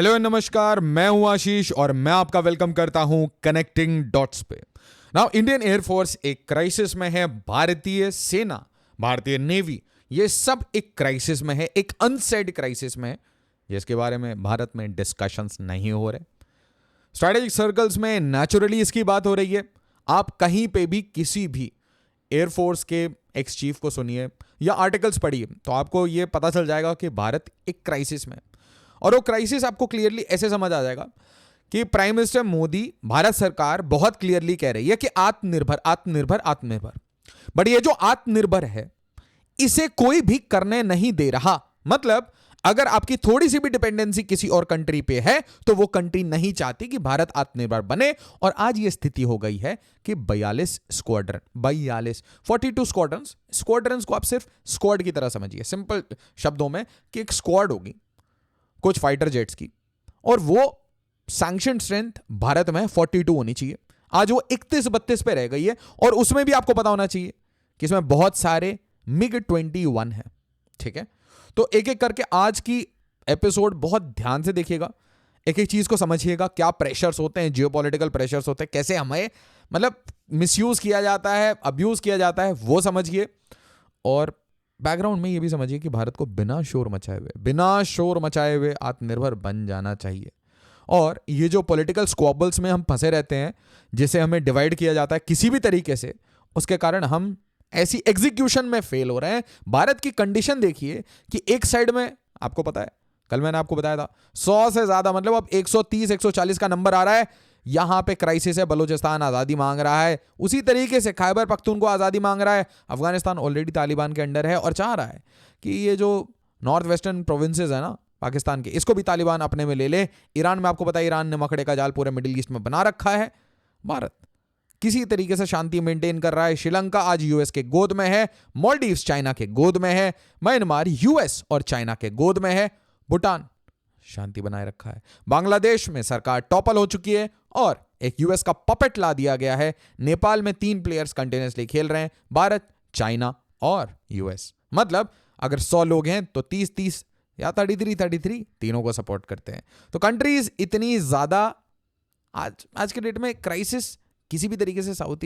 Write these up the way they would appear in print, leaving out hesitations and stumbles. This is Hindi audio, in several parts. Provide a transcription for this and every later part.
हेलो नमस्कार, मैं हूं आशीष और मैं आपका वेलकम करता हूं कनेक्टिंग डॉट्स पे। नाउ इंडियन एयरफोर्स एक क्राइसिस में है, भारतीय सेना, भारतीय नेवी, ये सब एक क्राइसिस में है, एक अनसेड क्राइसिस में है, जिसके बारे में भारत में डिस्कशंस नहीं हो रहे। स्ट्रैटेजिक सर्कल्स में नेचुरली इसकी बात हो रही है। आप कहीं पे भी किसी भी एयरफोर्स के एक्स चीफ को सुनिए या आर्टिकल्स पढ़िए तो आपको यह पता चल जाएगा कि भारत एक क्राइसिस में है। और वो क्राइसिस आपको क्लियरली ऐसे समझ आ जाएगा कि प्राइम मिनिस्टर मोदी, भारत सरकार बहुत क्लियरली कह रही है कि आत्मनिर्भर आत्मनिर्भर आत्मनिर्भर। बट ये जो आत्मनिर्भर है इसे कोई भी करने नहीं दे रहा। मतलब अगर आपकी थोड़ी सी भी डिपेंडेंसी किसी और कंट्री पे है तो वो कंट्री नहीं चाहती कि भारत आत्मनिर्भर बने। और आज ये स्थिति हो गई है कि 42 42 स्क्वाड्रन को आप सिर्फ स्क्वाड की तरह समझिए, सिंपल शब्दों में कि एक स्क्वाड होगी कुछ फाइटर जेट्स की, और वो सैंक्शन स्ट्रेंथ भारत में 42 होनी चाहिए। आज वो 31-32 पे रह गई है। और उसमें भी आपको पता होना चाहिए कि इसमें बहुत सारे MiG-21 है। ठीक है, तो एक एक करके आज की एपिसोड बहुत ध्यान से देखिएगा, एक एक चीज को समझिएगा। क्या प्रेशर्स होते हैं, जियोपॉलिटिकल प्रेशर्स होते हैं, कैसे हमें मतलब मिसयूज किया जाता है, अब्यूज किया जाता है, वो समझिए। और बैकग्राउंड में ये भी समझिए कि भारत को बिना शोर मचाए हुए आत्मनिर्भर बन जाना चाहिए। और ये जो पॉलिटिकल स्क्वॉबल्स में हम फंसे रहते हैं, जिसे हमें डिवाइड किया जाता है किसी भी तरीके से, उसके कारण हम ऐसी एग्जीक्यूशन में फेल हो रहे हैं। भारत की कंडीशन देखिए कि एक साइड में आपको पता है, कल मैंने आपको बताया था 100 से ज्यादा, मतलब अब 130-140 का नंबर आ रहा है। यहां पे क्राइसिस है, बलूचिस्तान आजादी मांग रहा है, उसी तरीके से खैबर पख्तूनख्वा आजादी मांग रहा है। अफगानिस्तान ऑलरेडी तालिबान के अंडर है और चाह रहा है कि ये जो नॉर्थ वेस्टर्न प्रोविंसेस है ना पाकिस्तान के, इसको भी तालिबान अपने में ले ले। ईरान में आपको पता है, ईरान ने मकड़े का जाल पूरे मिडिल ईस्ट में बना रखा है। भारत किसी तरीके से शांति मेंटेन कर रहा है। श्रीलंका आज यूएस के गोद में है, मालदीव्स चाइना के गोद में है, म्यांमार यूएस और चाइना के गोद में है, भूटान शांति बनाए रखा है, बांग्लादेश में सरकार टॉपल हो चुकी है और एक यूएस का पपेट ला दिया गया है। नेपाल में 3 प्लेयर्स कंटिन्यूअसली खेल रहे हैं, भारत, चाइना और यूएस। मतलब अगर 100 लोग हैं तो 30-30 या 33-33 तीनों को सपोर्ट करते हैं। तो कंट्रीज इतनी ज्यादा आज के डेट में क्राइसिस किसी भी तरीके से साउथ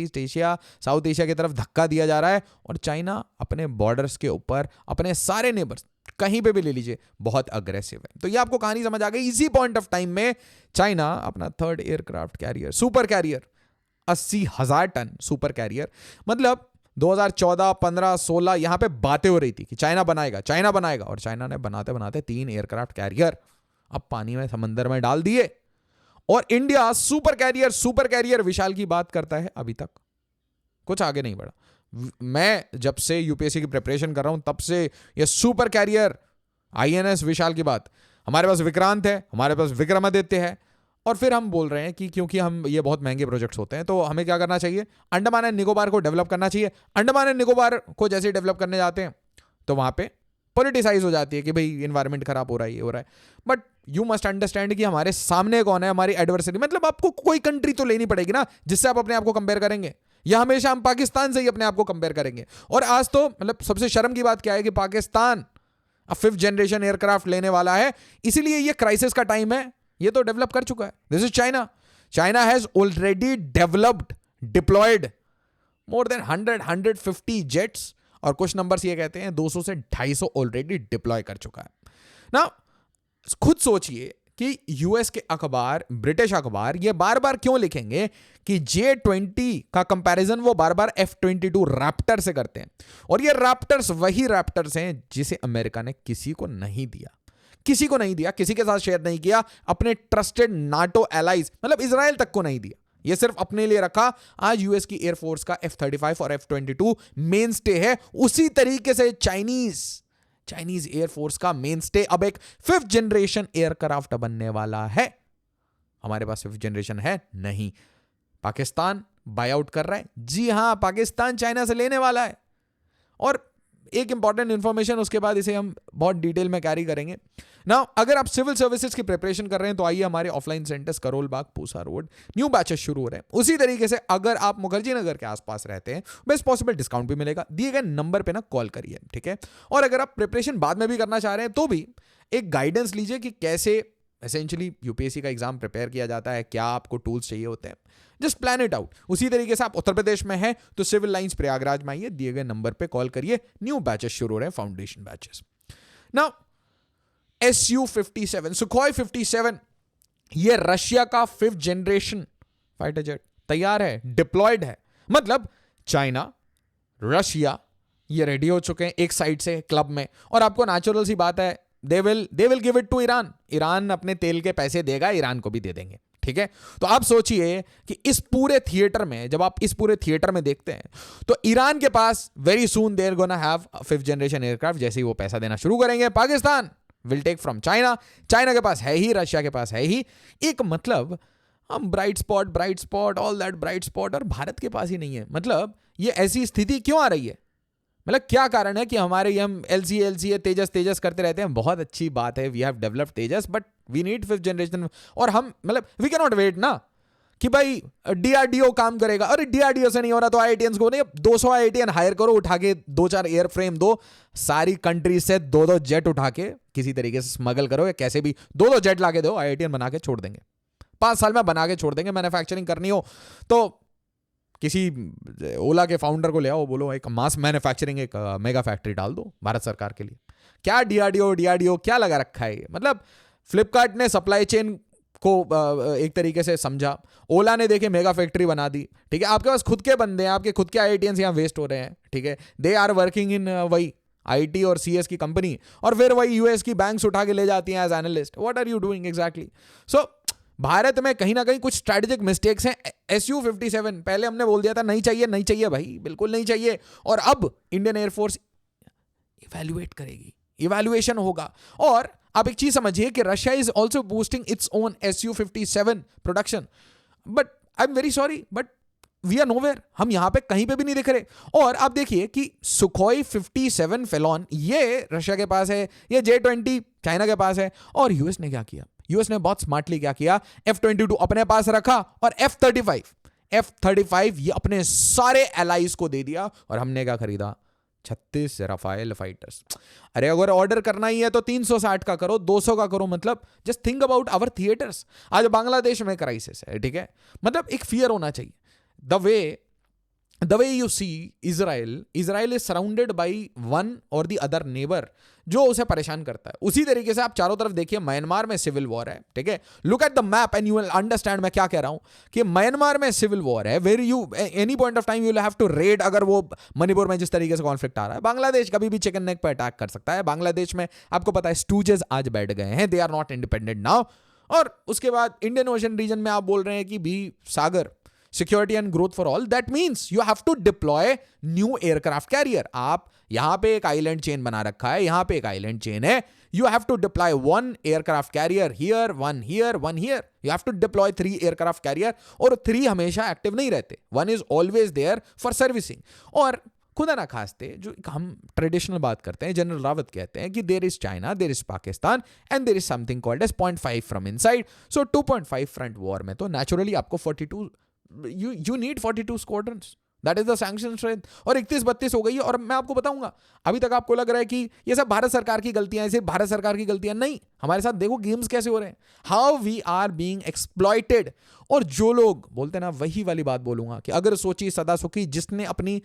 एशिया की तरफ धक्का दिया जा रहा है। और चाइना अपने बॉर्डर्स के ऊपर, अपने सारे नेबर्स कहीं पे भी ले लीजिए, बहुत अग्रेसिव है। तो ये आपको कहानी समझ आ गई। इसी पॉइंट ऑफ टाइम में चाइना अपना 3rd aircraft carrier, super carrier, 80,000 ton super carrier, मतलब 2014, 15, 16 यहां पे बातें हो रही थी कि चाइना बनाएगा। और चाइना ने बनाते बनाते 3 एयरक्राफ्ट कैरियर अब पानी में, समंदर में डाल दिए। और इंडिया सुपर कैरियर विशाल की बात करता है, अभी तक कुछ आगे नहीं बढ़ा। मैं जब से यूपीएससी की प्रिपरेशन कर रहा हूं तब से ये सुपर कैरियर, आईएनएस विशाल की बात, हमारे पास विक्रांत है, हमारे पास विक्रमादित्य है। और फिर हम बोल रहे हैं कि क्योंकि हम ये बहुत महंगे प्रोजेक्ट्स होते हैं तो हमें क्या करना चाहिए, अंडमान एंड निकोबार को डेवलप करना चाहिए। अंडमान एंड निकोबार को जैसे डेवलप करने जाते हैं तो वहां पे पॉलिटिसाइज हो जाती है कि भाई एनवायरमेंट खराब हो रहा है, ये हो रहा है। बट यू मस्ट अंडरस्टैंड कि हमारे सामने कौन है, हमारी एडवर्सरी। मतलब आपको कोई कंट्री तो लेनी पड़ेगी ना जिससे आप अपने आप को कंपेयर करेंगे, या हमेशा हम पाकिस्तान से ही अपने आप को कंपेयर करेंगे। और आज तो मतलब सबसे शर्म की बात क्या है कि पाकिस्तान अब 5th जनरेशन एयरक्राफ्ट लेने वाला है, इसीलिए ये क्राइसिस का टाइम है। ये तो डेवलप कर चुका है। This is China has already developed, deployed more than 150 jets, और कुछ नंबर्स ये कहते हैं 200 से 250 ऑलरेडी डिप्लॉय कर चुका है ना। खुद सोचिए कि यूएस के अखबार, ब्रिटिश अखबार ये बार बार क्यों लिखेंगे कि J-20 का कंपैरिजन वो बार बार F-22 रैप्टर से करते हैं। और ये रैप्टर्स वही रैप्टर्स हैं जिसे अमेरिका ने किसी को नहीं दिया, किसी के साथ शेयर नहीं किया, अपने ट्रस्टेड नाटो एलाइज, मतलब इजराइल तक को नहीं दिया, ये सिर्फ अपने लिए रखा। आज यूएस की एयरफोर्स का F-35 और F-22 मेन स्टे है। उसी तरीके से चाइनीज एयरफोर्स का मेन स्टे अब एक 5th जनरेशन एयरक्राफ्ट बनने वाला है। हमारे पास 5th जनरेशन है नहीं। पाकिस्तान बाय आउट कर रहा है, जी हां, पाकिस्तान चाइना से लेने वाला है। और एक इंपॉर्टेंट इंफॉर्मेशन, उसके बाद इसे हम बहुत डिटेल में कैरी करेंगे ना। अगर आप सिविल सर्विसेज की प्रिपरेशन कर रहे हैं तो आइए, हमारे offline centres Karol Bagh, Pusa road, new batches शुरू हो रहे हैं। उसी तरीके से अगर आप मुखर्जी नगर के आसपास रहते हैं, बेस्ट पॉसिबल डिस्काउंट भी मिलेगा। दिए गए नंबर पे ना कॉल करिए, ठीक है। और अगर आप प्रिपरेशन बाद में भी करना चाह रहे हैं तो भी एक गाइडेंस लीजिए कि कैसे एसेंशियली यूपीएससी का एग्जाम प्रिपेयर किया जाता है, क्या आपको टूल्स चाहिए होते हैं, जस्ट प्लान इट आउट। उसी तरीके से आप उत्तर प्रदेश में हैं तो सिविल लाइंस प्रयागराज में आइए, दिए गए नंबर पे कॉल करिए, न्यू बैचेस शुरू हो रहे हैं, foundation batches. Now Su-57 Sukhoi 57 ये रशिया का 5th जनरेशन फाइटर जेट तैयार है, डिप्लॉयड है। मतलब चाइना, रशिया ये रेडी हो चुके हैं एक साइड से क्लब में, और आपको नेचुरल सी बात है they will give it to Iran. Iran अपने तेल के पैसे देगा, ईरान को भी दे देंगे, ठीक है। तो आप सोचिए कि इस पूरे थिएटर में, जब आप इस पूरे थिएटर में देखते हैं तो ईरान के पास very soon they are gonna have 5th generation aircraft. जैसे ही वो पैसा देना शुरू करेंगे, Pakistan will take from China, China के पास है ही, रशिया के पास है ही। एक मतलब हम bright spot all that bright spot, और भारत के पास ही नहीं है। मतलब ये ऐसी स्थिति क्यों आ रही है, मतलब क्या कारण है कि हमारे हम एलसी तेजस करते रहते हैं। बहुत अच्छी बात है, we have developed Tejas, but we need 5th generation. और हम मतलब वी कैन नॉट वेट ना कि भाई डीआरडीओ काम करेगा, अरे डीआरडीओ से नहीं हो रहा तो आईआईटीएंस को नहीं, 200 आईआईटीएन हायर करो, उठा के 2-4 एयरफ्रेम दो, सारी कंट्री से 2-2 जेट उठा के किसी तरीके से स्मगल करो, या कैसे भी 2-2 जेट ला के दो, आईआईटीएन बना के छोड़ देंगे, 5 साल में बना के छोड़ देंगे। मैन्युफैक्चरिंग करनी हो तो किसी ओला के फाउंडर को ले आओ, बोलो एक मास मैन्युफैक्चरिंग एक मेगा फैक्ट्री डाल दो भारत सरकार के लिए। क्या डीआरडीओ क्या लगा रखा है। मतलब फ्लिपकार्ट ने सप्लाई चेन को एक तरीके से समझा, ओला ने देखे मेगा फैक्ट्री बना दी, ठीक है। आपके पास खुद के बंदे हैं, आपके खुद के आईआईटीएंस यहाँ वेस्ट हो रहे हैं, ठीक है। दे आर वर्किंग इन वही आईटी और सीएस की कंपनी, और फिर वही यूएस की बैंक्स उठा के ले जाती हैं as analyst. What are you doing exactly. So Bharat में कहीं ना कहीं कुछ स्ट्रैटेजिक मिस्टेक्स हैं। Su-57 पहले हमने बोल दिया था नहीं चाहिए भाई, बिल्कुल नहीं चाहिए, और अब इंडियन एयरफोर्स इवैल्यूएट करेगी, इवैल्यूएशन होगा। और आप एक चीज समझिए कि Russia is also boosting its own Su-57 production, but I am very sorry, but we are nowhere, हम यहां पे कहीं पे भी नहीं दिख रहे। और आप देखिए कि सुखोई 57 फेलॉन ये रशिया के पास है, ये J-20 चाइना के पास है, और यूएस ने क्या किया, यूएस ने बहुत स्मार्टली क्या किया, F-22 अपने पास रखा, और F-35 ये अपने सारे एलाइज को दे दिया, और हमने क्या खरीदा, 36 राफेल फाइटर्स। अरे अगर ऑर्डर करना ही है तो 360 का करो, 200 का करो। मतलब just think about our theatres. आज बांग्लादेश में क्राइसिस है, ठीक है, मतलब एक फियर होना चाहिए। The way you see Israel is surrounded by one or the other neighbor जो उसे परेशान करता है। उसी तरीके से आप चारों तरफ देखिए, म्यांमार में सिविल वॉर है, ठीक है। Look at the map and you will understand मैं क्या कह रहा हूं, कि म्यांमार में सिविल वॉर है, where you any point of time you will have to raid. अगर वो मणिपुर में जिस तरीके से कॉन्फ्लिक्ट आ रहा है, बांग्लादेश कभी भी चिकन नेक पर अटैक कर सकता है। बांग्लादेश में आपको पता है स्टूजेस आज बैठ गए हैं, they are not independent now. और उसके बाद इंडियन ओशन रीजन में आप बोल रहे हैं कि भी SAGAR security and growth for all, that means you have to deploy new aircraft carrier. आप यहां पे एक आइलैंड चेन बना रखा है, यहां पे एक आइलैंड चेन है, you have to deploy 1 aircraft carrier here, 1 here, 1 here. You have to deploy 3 aircraft carrier, और 3 हमेशा एक्टिव नहीं रहते, 1 is always there for servicing. और खुदा ना खास्ते जो हम ट्रेडिशनल बात करते हैं, जनरल रावत कहते हैं कि there is China, there is Pakistan, and there is something called as 0.5 from inside. So 2.5 front war में तो नेचुरली आपको 42 you need 42 squadrons, that is the sanction strength। और 31-32 हो गई है। और मैं आपको बताऊंगा, अभी तक आपको लग रहा है कि ये सब भारत सरकार की गलतियां हैं, सिर्फ भारत सरकार की गलतियां नहीं, हमारे साथ देखो गेम्स कैसे हो रहे हैं, how we are being exploited. और जो लोग बोलते हैं ना, वही वाली बात बोलूंगा कि अगर सोची सदा सुखी, जिसने अपनी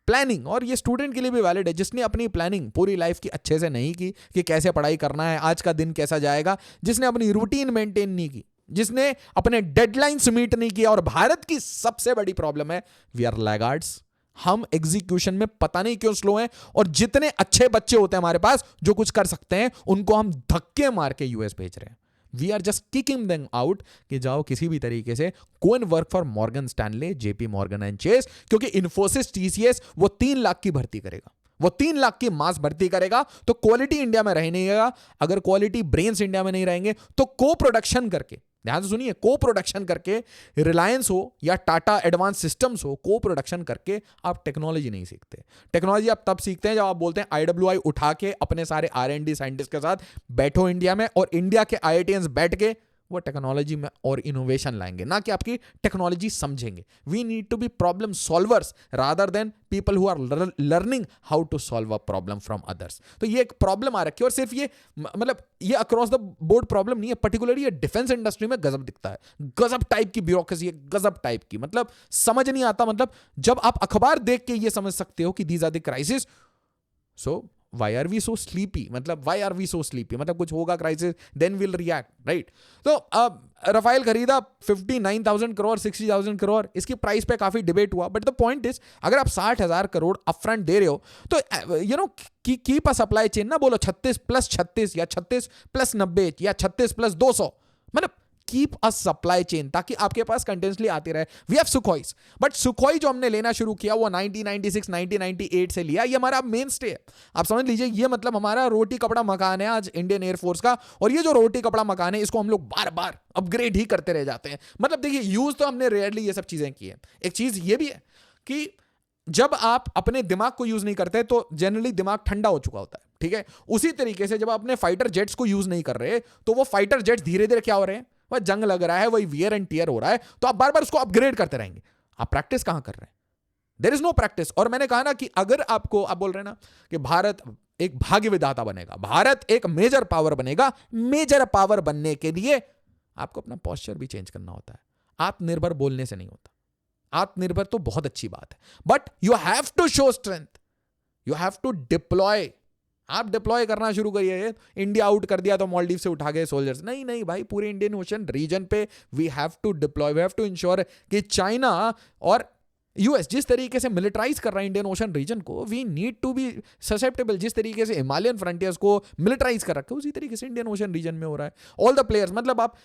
प्लानिंग, और ये स्टूडेंट के लिए भी वैलिड है, जिसने अपनी प्लानिंग पूरी लाइफ की अच्छे से नहीं की कि कैसे पढ़ाई करना है, आज का दिन कैसा जाएगा, जिसने अपनी रूटीन मेंटेन नहीं की, जिसने अपने डेडलाइंस मीट नहीं किया। और भारत की सबसे बड़ी प्रॉब्लम है वी आर लैगार्ड्स, हम एग्जीक्यूशन में पता नहीं क्यों स्लो हैं। और जितने अच्छे बच्चे होते हैं हमारे पास जो कुछ कर सकते हैं, उनको हम धक्के मार के यूएस भेज रहे हैं। We are just kicking them out कि जाओ किसी भी तरीके से go and work for Morgan Stanley, JP Morgan and Chase, क्योंकि इन्फोसिस, टीसीएस वो 3 लाख की भर्ती करेगा, वो 3 लाख की मास भर्ती करेगा। तो क्वालिटी इंडिया में रह नहीं रहेगा। अगर क्वालिटी ब्रेन्स इंडिया में नहीं रहेंगे तो को प्रोडक्शन करके, ध्यान से सुनिए, को प्रोडक्शन करके, रिलायंस हो या टाटा एडवांस सिस्टम्स हो, को प्रोडक्शन करके आप टेक्नोलॉजी नहीं सीखते। टेक्नोलॉजी आप तब सीखते हैं जब आप बोलते हैं IWI उठा के अपने सारे R&D साइंटिस्ट के साथ बैठो इंडिया में, और इंडिया के IITians बैठ के वो टेक्नोलॉजी में और इनोवेशन लाएंगे, ना कि आपकी टेक्नोलॉजी समझेंगे. We need to be problem solvers rather than people who are learning how to solve a problem from others. तो ये एक प्रॉब्लम आ रखी है, और सिर्फ ये मतलब ये अक्रॉस द बोर्ड प्रॉब्लम नहीं है, पर्टिकुलरली ये डिफेंस इंडस्ट्री में गजब दिखता है. गजब टाइप की ब्यूरोक्रेसी है, गजब टाइप की, मतलब समझ नहीं आता. मतलब जब आप अखबार देख के ये समझ सकते हो कि these are the crisis, so why are we so sleepy? मतलब why are we so sleepy? मतलब कुछ होगा crisis, then we'll react, right? तो रफाइल खरीदा 59,000 करोड़, 60,000 करोड़, इसकी प्राइस पे काफी डिबेट हुआ. बट द पॉइंट इज, अगर आप 60,000 करोड़ अपफ्रंट दे रहे हो तो you know keep a supply chain, ना बोलो 36 प्लस 36 या 36 प्लस 90 या 36 प्लस 200. मतलब कीप अ सप्लाई चेन, ताकि आपके पास कंटिन्यूसली आती रहे. वी हैव सुखोईस, बट सुखोई जो हमने लेना शुरू किया वो 1996 1998 से लिया. ये हमारा मेन स्टे है. आप समझ लीजिए, ये मतलब हमारा रोटी कपड़ा मकान है आज इंडियन एयरफोर्स का. और ये जो रोटी कपड़ा मकान है, इसको हम लोग बार बार अपग्रेड ही करते रह जाते हैं. मतलब देखिए, यूज तो हमने रेयरली ये सब चीजें की है. एक चीज ये भी है कि जब आप अपने दिमाग को यूज नहीं करते तो जनरली दिमाग ठंडा हो चुका होता है, ठीक है. उसी तरीके से जब आप अपने फाइटर जेट्स को यूज नहीं कर रहे, तो वो फाइटर जेट्स धीरे धीरे क्या हो रहे हैं, वह जंग लग रहा है, वही वियर एंड टियर हो रहा है, तो आप बार बार उसको अपग्रेड करते रहेंगे. आप प्रैक्टिस कहां कर रहे हैं? There is no practice. और मैंने कहा ना कि अगर आपको, आप बोल रहे हैं ना कि भारत एक भाग्य विधाता बनेगा, भारत एक मेजर पावर बनेगा. मेजर पावर बनने के लिए आपको अपना पोस्चर भी चेंज करना होता है. आत्मनिर्भर बोलने से नहीं होता. आत्मनिर्भर तो बहुत अच्छी बात है, but you have to show strength, you have to deploy. आप डिप्लॉय करना शुरू करिए. इंडिया आउट कर दिया तो मालदीव से उठा गए सोल्जर्स, नहीं नहीं भाई, पूरे इंडियन ओशन रीजन पे we have to deploy. We have to ensure कि चाइना और यूएस जिस तरीके से मिलिटराइज कर रहा है इंडियन ओशन रीजन को, we need to be susceptible. जिस तरीके से हिमालयन फ्रंटियर्स को मिलिटराइज कर रखा है, उसी तरीके से इंडियन ओशन रीजन में हो रहा है. ऑल द प्लेयर्स, मतलब आप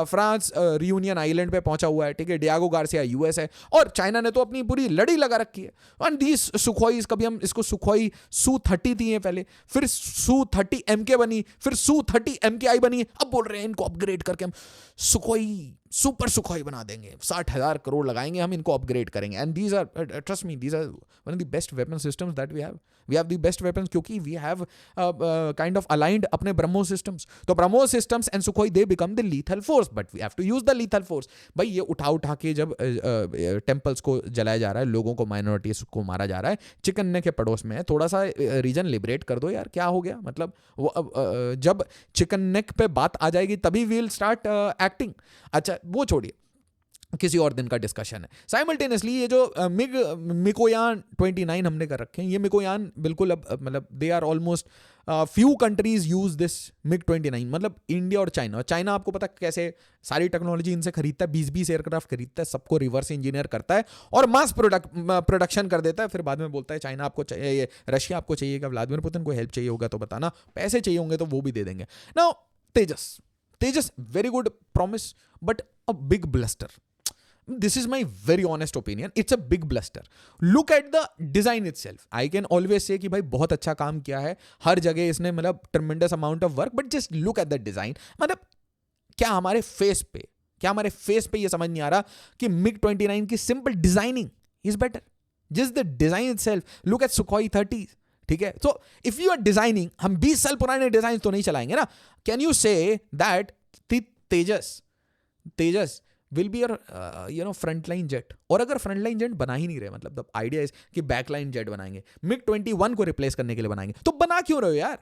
फ्रांस रियूनियन आइलैंड पे पहुंचा हुआ है, ठीक है, डियागो गार्सिया यूएस है, और चाइना ने तो अपनी पूरी लड़ी लगा रखी है. एंड दीज सुखोईज, कभी हम इसको सुखोई Su-30 थी पहले, फिर Su-30 MK बनी, फिर Su-30 MKI बनी, अब बोल रहे हैं इनको अपग्रेड करके हम सुखोई, सुपर सुखोई बना देंगे. 60,000 करोड़ लगाएंगे हम, इनको अपग्रेड करेंगे. And these are, trust me, these are one of the best weapon systems that we have. We have the best weapons, क्योंकि we have kind of aligned अपने ब्रह्मोस सिस्टम्स. तो BrahMos systems and Sukhoi, they become the lethal force, but we have to use the lethal force. भाई ये उठा उठा के जब टेम्पल्स को जलाया जा रहा है, लोगों को, माइनॉरिटीज को मारा जा रहा है, चिकन नेक के पड़ोस में है, थोड़ा सा रीजन लिबरेट कर दो यार, क्या हो गया. मतलब जब चिकन नेक पे बात आ जाएगी तभी वी विल स्टार्ट एक्टिंग. अच्छा वो छोड़िए, किसी और दिन का डिस्कशन है. साइमल्टेनियसली ये जो मिकोयान 29 हमने कर रखे हैं, ये मिकोयान बिल्कुल अब मतलब they are almost few countries use this MiG-29. मतलब इंडिया और चाइना. चाइना आपको पता कैसे सारी टेक्नोलॉजी इनसे खरीदता है, 20-20 एयरक्राफ्ट खरीदता है, सबको रिवर्स इंजीनियर करता है और मास प्रोडक्शन कर देता है. फिर बाद में बोलता है चाइना आपको चाहिए, रशिया आपको चाहिएगा, व्लादिमीर पुतिन को हेल्प चाहिए होगा तो बताना, पैसे चाहिए होंगे तो वो भी दे देंगे. Now Tejas very good promise, but a big bluster. This is my very honest opinion. It's a big bluster. Look at the design itself. I can always say कि भाई बहुत अच्छा काम किया है, हर जगह इसने मतलब tremendous amount of work, but just look at the design. मतलब क्या हमारे फेस पे ये समझ नहीं आ रहा कि MiG-29 की simple designing is better. Just the design itself. Look at Sukhoi 30. ठीक है, तो इफ यू आर डिजाइनिंग, हम 20 साल पुराने डिजाइन तो नहीं चलाएंगे ना. Can you say that Tejas will be your frontline jet? और अगर फ्रंटलाइन जेट बना ही नहीं रहे, मतलब द आइडिया इज कि बैकलाइन जेट बनाएंगे, MiG-21 को रिप्लेस करने के लिए बनाएंगे, तो बना क्यों रहे हो यार?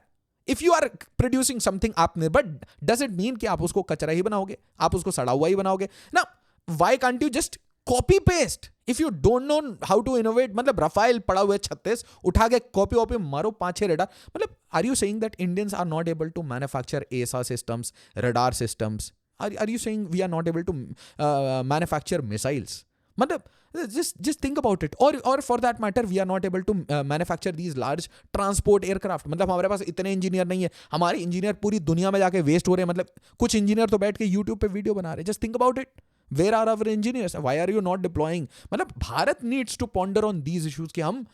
If you are producing something Aatmanirbhar, does it mean कि आप उसको कचरा ही बनाओगे, आप उसको सड़ा हुआ ही बनाओगे ना? Why can't you just copy paste? If you don't know how to innovate, मतलब रफाइल पड़ा हुआ है 36, उठा के कॉपी वॉपी मारो 5-6 रेडार. मतलब are you saying that Indians are not able to manufacture एसा systems, radar systems? Are you saying we are not able to manufacture missiles? मतलब just think about it. और for that matter we are not able to manufacture these large transport aircraft. मतलब हमारे पास इतने इंजीनियर नहीं है. हमारे इंजीनियर पूरी दुनिया में जाके वेस्ट हो रहे हैं. मतलब कुछ इंजीनियर तो बैठ के यूट्यूब पे वीडियो बना रहे हैं. Just think about it. Where are our engineers? Why are you not deploying? मतलब Bharat needs to ponder on these issues कि हम,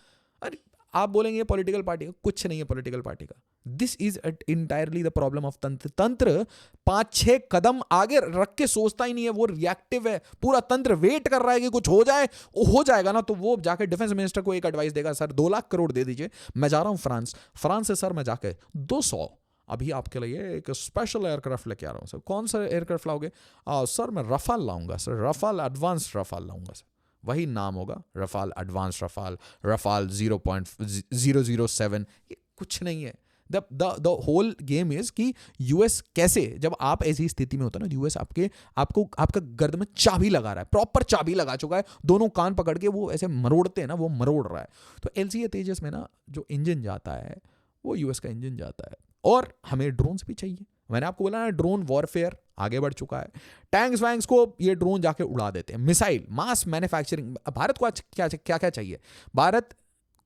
अरे आप बोलेंगे पॉलिटिकल पार्टी का, कुछ नहीं है पॉलिटिकल पार्टी का. This is entirely the problem of तंत्र 5-6 कदम आगे रख के सोचता ही नहीं है, वो रिएक्टिव है. पूरा तंत्र वेट कर रहा है कि कुछ हो जाए, हो जाएगा ना तो वो जाके डिफेंस मिनिस्टर को एक एडवाइस देगा, सर 2 लाख करोड़ दे दीजिए, मैं जा रहा हूं फ्रांस से सर मैं जाके 200 अभी आपके लिए एक स्पेशल एयरक्राफ्ट लेके आ रहा हूँ सर। कौन सा एयरक्राफ्ट लाओगे? सर मैं रफाल लाऊंगा सर, रफाल एडवांस रफाल लाऊंगा सर। वही नाम होगा, रफाल एडवांस रफाल, रफाल 0.007। ये कुछ नहीं है। द होल गेम इज कि यूएस कैसे, जब आप ऐसी स्थिति में होता है ना, यूएस आपका गर्द में चाबी लगा रहा है, प्रॉपर चाबी लगा चुका है, दोनों कान पकड़ के वो ऐसे मरोड़ते हैं ना, वो मरोड़ रहा है। तो एलसीए तेजस में ना जो इंजन जाता है वो यूएस का इंजन जाता है। और हमें ड्रोन्स भी चाहिए। मैंने आपको बोला ना, ड्रोन वॉरफेयर आगे बढ़ चुका है। टैंक्स वैंक्स को ये ड्रोन जाके उड़ा देते हैं। मिसाइल, मास मैन्युफैक्चरिंग। भारत को आज क्या क्या क्या चाहिए? भारत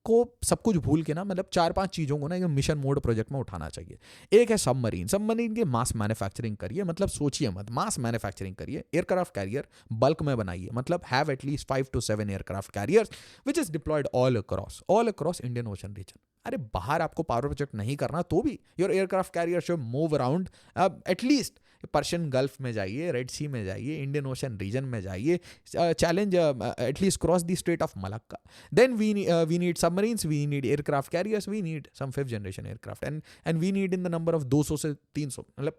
को सब कुछ भूल के ना, मतलब 4-5 चीज़ों को ना एक मिशन मोड प्रोजेक्ट में उठाना चाहिए। एक है सबमरीन के मास मैन्युफैक्चरिंग करिए, मतलब सोचिए मत, मास मैन्युफैक्चरिंग करिए। एयरक्राफ्ट कैरियर बल्क में बनाइए, मतलब have at least 5 to 7 aircraft carriers which is deployed all across Indian ocean region. अरे बाहर आपको पावर प्रोजेक्ट नहीं करना तो भी your aircraft carrier should move around, at least Persian gulf में जाइए, रेड सी में जाइए, इंडियन ओशन रीजन में जाइए, challenge at least cross the strait of Malacca. Then we need submarines, we need aircraft carriers, we need some 5th generation aircraft and we need in the number of 200 से 300। मतलब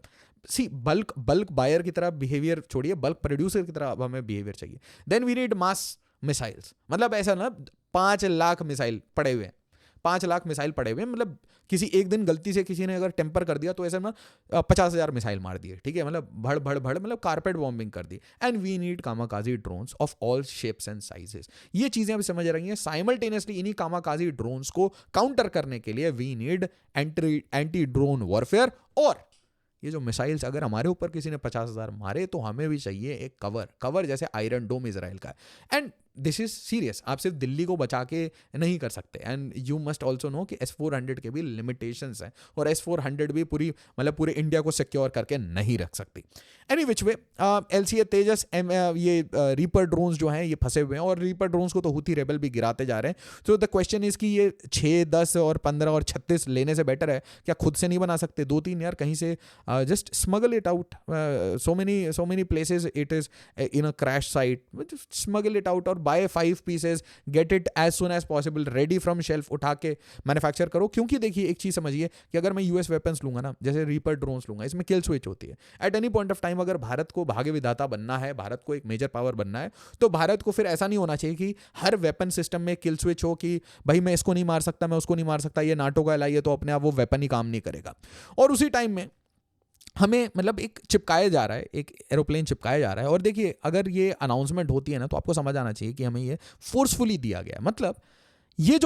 सी बल्क बायर की तरह बिहेवियर छोड़िए, बल्क प्रोड्यूसर की तरह अब हमें बिहेवियर चाहिए। Then we need mass missiles, मतलब ऐसा ना 5 लाख मिसाइल पड़े हुए हैं, 5 लाख मिसाइल पड़े हुए हैं, मतलब किसी एक दिन गलती से किसी ने अगर टेम्पर कर दिया तो ऐसे में 50,000 मिसाइल मार दिए, ठीक है, मतलब भड़ मतलब कारपेट बॉम्बिंग कर दी। And we need kamikaze drones of all shapes and sizes. ये चीजें अब समझ रही हैं। साइमल्टेनियसली इन्हीं कामाकाजी ड्रोन्स को काउंटर करने के लिए we need anti drone warfare. और ये जो मिसाइल्स, अगर हमारे ऊपर किसी ने 50,000 मारे तो हमें भी चाहिए एक कवर जैसे आयरन डोम इसराइल का है। And this is serious. आप सिर्फ दिल्ली को बचा के नहीं कर सकते। And you must also know कि S-400 के भी लिमिटेशंस हैं, और S-400 भी पूरे इंडिया को सिक्योर करके नहीं रख सकती। एनी विच वे, एलसीए तेजस ये रीपर ड्रोन्स जो हैं ये फंसे हुए हैं, और रीपर ड्रोन्स को तो हुती रेबल भी गिराते जा रहे हैं। तो द क्वेश्चन इज कि ये 6, 10 और 15 और 36 लेने से बेटर है क्या खुद से नहीं बना सकते 2-3 यार, कहीं से just smuggle it out. So many places it is in a crash site, smuggle it out और buy 5 pieces, get it as soon as possible, ready from shelf, उठा के मैन्युफैक्चर करो। क्योंकि देखिए एक चीज समझिए कि अगर मैं यूएस वेपन्स लूंगा ना, जैसे रीपर ड्रोन्स लूंगा, इसमें किल स्विच होती है। At any point of time अगर भारत को भाग्य विधाता बनना है, भारत को एक मेजर पावर बनना है, तो भारत को फिर ऐसा नहीं होना चाहिए कि हर वेपन सिस्टम में किल स्विच हो कि भाई मैं इसको नहीं मार सकता, मैं उसको नहीं मार सकता, ये नाटो का अलाई है तो अपने आप वो वेपन ही काम नहीं करेगा। और उसी टाइम में हमें मतलब एक चिपकाया जा रहा है, एक एरोप्लेन चिपकाया जा रहा है। और देखिए अगर ये अनाउंसमेंट होती है ना, तो आपको समझ आना चाहिए कि हमें ये फोर्सफुली दिया गया है। मतलब ये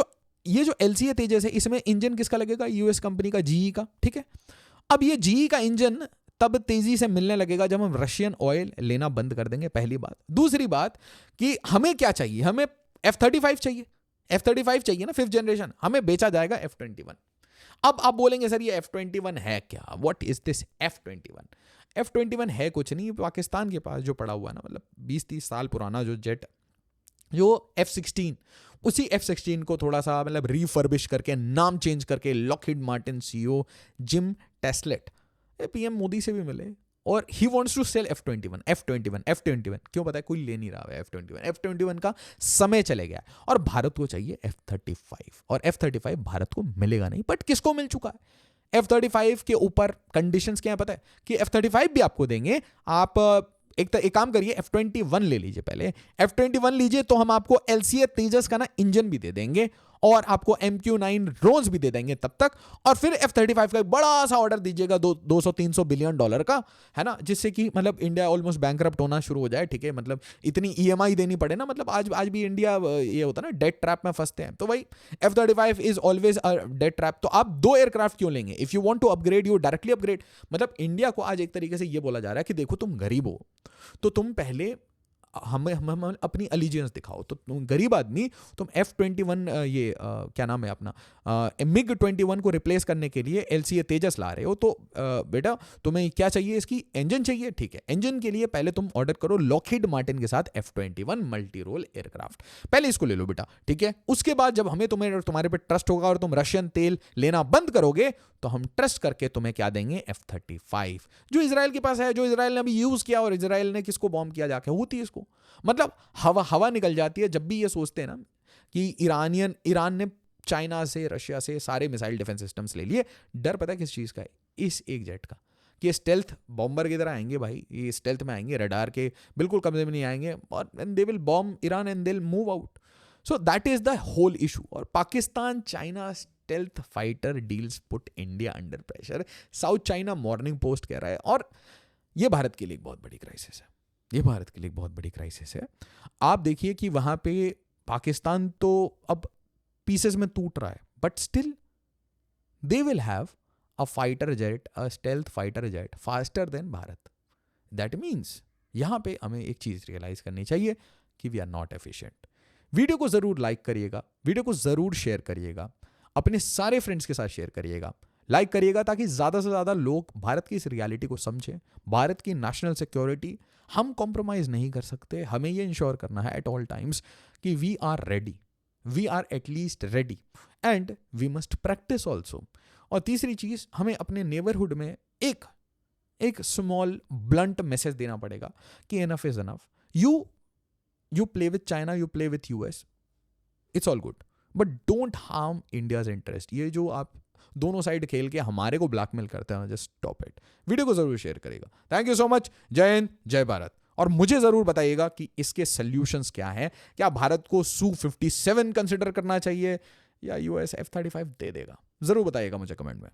जो एलसीए तेजस है, इसमें इंजन किसका लगेगा? यूएस कंपनी का, जीई का, ठीक है। अब ये जीई का इंजन तब तेजी से मिलने लगेगा जब हम रशियन ऑयल लेना बंद कर देंगे, पहली बात। दूसरी बात कि हमें क्या चाहिए? हमें F-35 चाहिए, F-35 चाहिए ना 5th जनरेशन, हमें बेचा जाएगा F-21। अब आप बोलेंगे सर ये F-21 है क्या? What is this F-21? F-21 है कुछ नहीं, पाकिस्तान के पास जो पड़ा हुआ है ना, मतलब 20-30 साल पुराना जो जेट, जो F-16, उसी F-16 को थोड़ा सा मतलब रिफर्बिश करके, नाम चेंज करके, Lockheed Martin CEO Jim Taiclet PM Modi से भी मिले, और he wants to cell F-21। क्यों? पता है? कोई ले नहीं रहा है F-21 का समय चले गया, और भारत को चाहिए F-35, और F-35 भारत को मिलेगा नहीं। बट किसको मिल चुका है? F-35 के ऊपर कंडीशंस क्या है पता है? कि F-35 भी आपको देंगे, आप एक काम करिए, F-21 ले लीजिए। पहले F-21 लीजिए तो हम आपको एलसीए तेजस का ना इंजन भी दे देंगे, और आपको MQ-9 ड्रोन्स भी दे देंगे तब तक। और फिर F-35 का एक बड़ा सा ऑर्डर दीजिएगा, 200-300 बिलियन डॉलर का, है ना, जिससे कि मतलब इंडिया ऑलमोस्ट बैंकरप्ट होना शुरू हो जाए, ठीक है। मतलब इतनी EMI देनी पड़े ना, मतलब आज भी इंडिया ये होता है ना, डेट ट्रैप में फंसते हैं। तो भाई F-35 is always a debt trap. तो आप 2 एयरक्राफ्ट क्यों लेंगे? If you want to upgrade, you directly upgrade. मतलब इंडिया को आज एक तरीके से ये बोला जा रहा है कि देखो तुम गरीब हो, तो तुम पहले हम अपनी अलीजियंस दिखाओ। तो तुम गरीब आदमी, तुम F-21 ये क्या नाम है अपना, MiG-21 को रिप्लेस करने के लिए एलसीए तेजस ला रहे हो, तो बेटा तुम्हें क्या चाहिए? इसकी इंजन चाहिए, ठीक है। इंजन के लिए पहले तुम ऑर्डर करो लॉकहीड मार्टिन के साथ F-21 मल्टी रोल एयरक्राफ्ट, पहले इसको ले लो बेटा, ठीक है। उसके बाद जब हमें तुम्हारे पे ट्रस्ट होगा और तुम रशियन तेल लेना बंद करोगे, तो हम ट्रस्ट करके तुम्हें क्या देंगे? F-35, जो इजराइल के पास है, जो इजराइल ने अभी यूज किया। और इजराइल ने किसको बॉम्ब किया जाके? हूती इसको। मतलब हवा निकल जाती है जब भी ये सोचते हैं ना कि ईरान ने चाइना से, रशिया से सारे मिसाइल डिफेंस सिस्टम्स ले लिए। डर पता है किस चीज का है? इस एक जेट का, कि ये स्टेल्थ बॉम्बर की तरह आएंगे भाई, ये स्टेल्थ में आएंगे, रडार के बिल्कुल कब्जे में नहीं आएंगे, और they will bomb Iran and they will move out. So that is the whole issue. और Pakistan China stealth fighter deals put India under pressure, South China Morning Post कह रहा है. और ये भारत के लिए एक बहुत बड़ी क्राइसिस है, ये भारत के लिए एक बहुत बड़ी क्राइसिस है. आप देखिए कि वहां पे पाकिस्तान तो अब पीसेस में टूट रहा है, but still they will have a fighter jet, a stealth fighter jet faster than Bharat. That means यहां पे हमें एक चीज रियलाइज करनी चाहिए कि we are not efficient. Video को जरूर लाइक करिएगा, वीडियो को जरूर शेयर करिएगा, अपने सारे फ्रेंड्स के साथ शेयर करिएगा, लाइक करिएगा, ताकि ज्यादा से ज्यादा लोग भारत की इस रियलिटी को समझें. भारत की नेशनल सिक्योरिटी हम कॉम्प्रोमाइज नहीं कर सकते. हमें यह इंश्योर करना है एट ऑल टाइम्स कि we are ready, we are at least ready, and we must practise also. और तीसरी चीज, हमें अपने नेबरहुड में एक स्मॉल ब्लंट मैसेज देना पड़ेगा कि enough is enough. You play with China, you play with US, it's all good, but don't harm India's interest. ये जो आप दोनों साइड खेल के हमारे को ब्लैकमेल करते हैं, जस्ट स्टॉप इट. वीडियो को जरूर शेयर करेगा. Thank you so much. जय हिंद, जय भारत. और मुझे जरूर बताइएगा कि इसके सॉल्यूशंस क्या हैं. क्या भारत को Su-57 कंसिडर करना चाहिए, या यूएस F-35 दे देगा? जरूर बताइएगा मुझे कमेंट में.